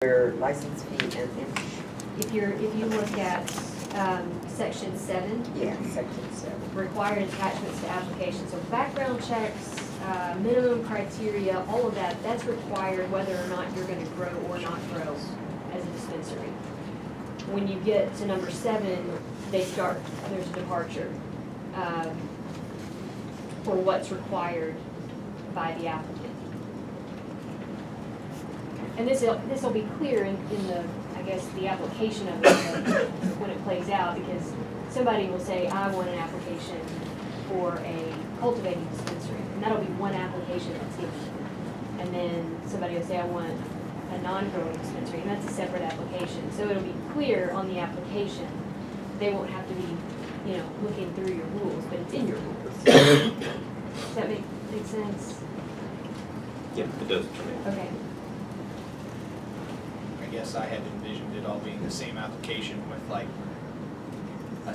Your license fee and If you look at section 7, yeah, section 7. required attachments to applications, so background checks, minimum criteria, all of that, that's required whether or not you're gonna grow or not grow as a dispensary. When you get to number 7, there's a departure for what's required by the applicant. And this will be clear in the, I guess, the application of it when it plays out, because somebody will say, I want an application for a cultivating dispensary, and that'll be one application that's given. And then somebody will say, I want a non-growing dispensary, and that's a separate application. So it'll be clear on the application. They won't have to be, looking through your rules, but it's in your rules. Does that make sense? Yeah, it does to me. Okay. I guess I had envisioned it all being the same application with like a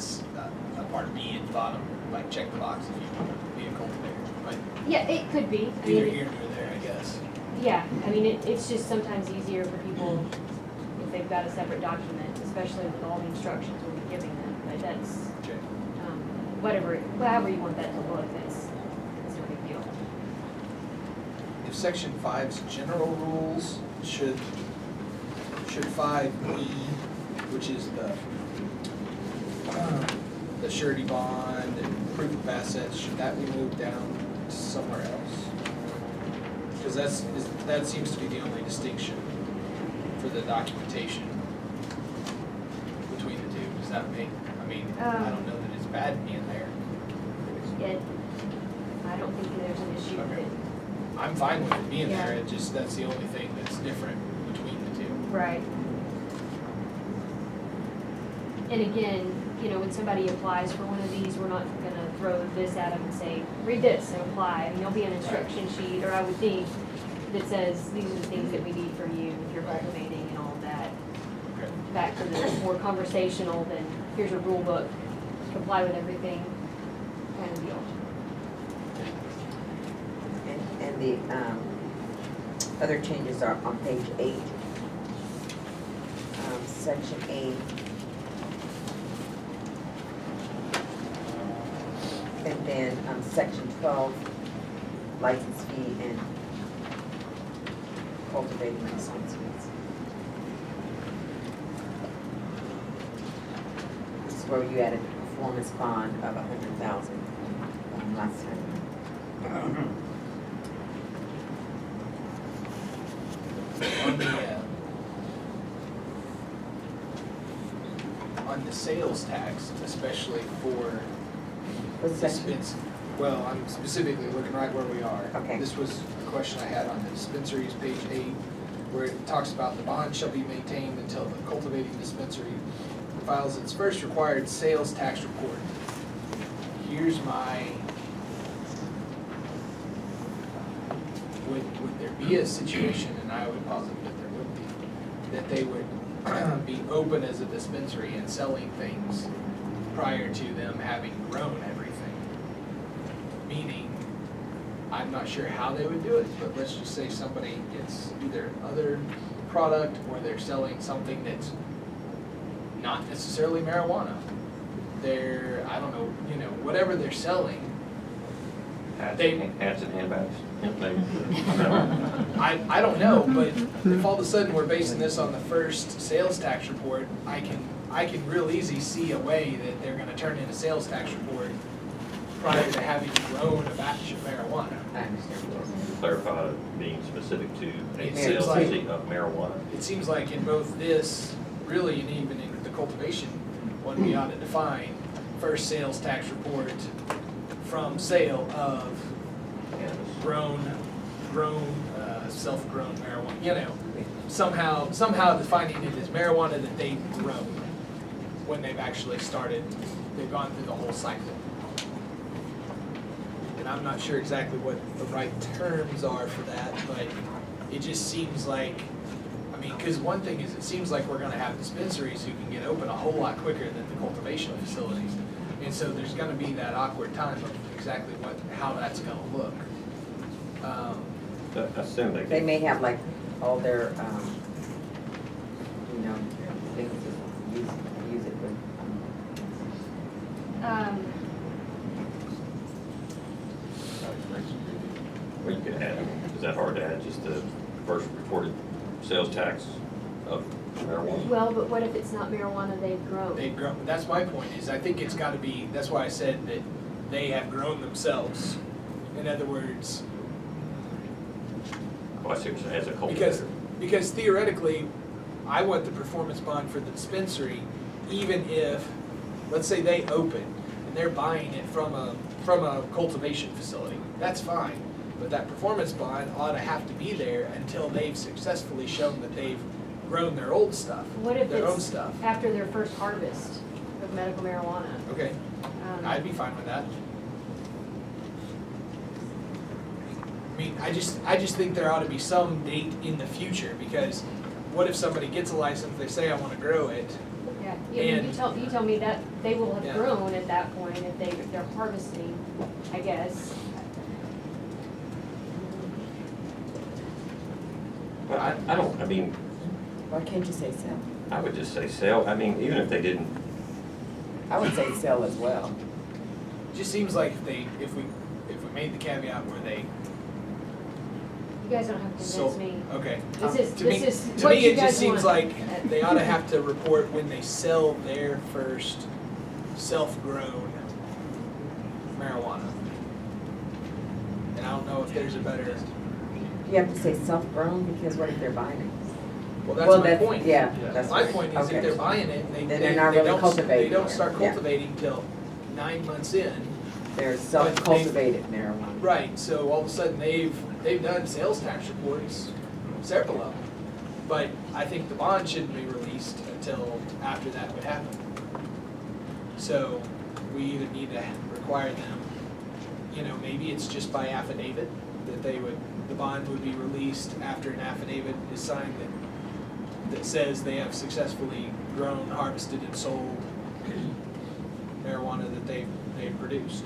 part B at the bottom, like check the box if you want to be a cultivator. But Yeah, it could be. either here or there, I guess. Yeah, I mean, it's just sometimes easier for people if they've got a separate document, especially with all the instructions we'll be giving them. But that's, Okay. however you want that to look, that's no big deal. If section 5's general rules should 5E, which is the surety bond and proof of assets, should that be moved down to somewhere else? Because that seems to be the only distinction for the documentation between the two. Does that make, I don't know that it's bad being there. Yet, I don't think there's an issue with Okay. it. I'm fine with it being there, Yeah. that's the only thing that's different between the two. Right. And again, when somebody applies for one of these, we're not gonna throw this at them and say, read this and apply. I mean, there'll be an instruction sheet, or I would think, that says, these are the things that we need from you if you're cultivating and all of that. Okay. Back to the more conversational than, here's a rule book, comply with everything, kind of deal. And the other changes are on page 8, section 8. And then section 12, license fee and cultivating license fees. This is where you added the performance bond of $100,000 last time. On the sales tax, especially for What's section? dispense, well, I'm specifically looking right where we are. Okay. This was a question I had on the dispensaries, page 8, where it talks about the bond shall be maintained until the cultivating dispensary files its first required sales tax report. Here's my, would there be a situation, and I would posit that there would be, that they would be open as a dispensary and selling things prior to them having grown everything? Meaning, I'm not sure how they would do it, but let's just say somebody gets either other product or they're selling something that's not necessarily marijuana. They're, I don't know, whatever they're selling, Hats and handbags. Maybe. I don't know, but if all of a sudden we're basing this on the first sales tax report, I can real easy see a way that they're gonna turn in a sales tax report prior to having grown a batch of marijuana. I understand. Clarify being specific to a It sales seems like- of marijuana. It seems like in both this, really, and even in the cultivation one, we ought to define first sales tax report from sale of Cannabis. self-grown marijuana, somehow defining it as marijuana that they've grown when they've actually started, they've gone through the whole cycle. And I'm not sure exactly what the right terms are for that, but it just seems like, because one thing is, it seems like we're gonna have dispensaries who can get open a whole lot quicker than the cultivation facilities. And so there's gonna be that awkward time of exactly how that's gonna look. Assume They may have like all their sales tax of marijuana. Well, but what if it's not marijuana they've grown? They've grown, that's my point, is I think it's gotta be, that's why I said that they have grown themselves. In other words, Oh, I see what you're saying, as a cultivator. because theoretically, I want the performance bond for the dispensary, even if, let's say they open and they're buying it from a cultivation facility, that's fine. But that performance bond ought to have to be there until they've successfully shown that they've grown their old stuff, What if their own it's stuff. after their first harvest of medical marijuana? Okay, I'd be fine with that. I mean, I just think there ought to be some date in the future, because what if somebody gets a license, they say, I wanna grow it, Yeah, you And- tell me that they will have Yeah. grown at that point if they're harvesting, I guess. But I don't, I mean, Why can't you say sell? I would just say sell, I mean, even if they didn't, I would say sell as well. it just seems like if we made the caveat where they You guys don't have to sold. convince me. Okay. This is To what me, you it just guys seems want. like they ought to have to report when they sell their first self-grown marijuana. And I don't know if there's a better, You have to say self-grown, because what if they're buying it? well, that's Well, my point. Yeah, that's My right. point is Okay. if they're buying it, and Then they're not really they cultivating don't it. start Yeah. cultivating till 9 months in. They're self-cultivated marijuana. Right, so all of a sudden they've done sales tax reports, several of them. But I think the bond shouldn't be released until after that would happen. So we either need to require them, maybe it's just by affidavit that the bond would be released after an affidavit is signed that says they have successfully grown, harvested, and sold marijuana that they've produced.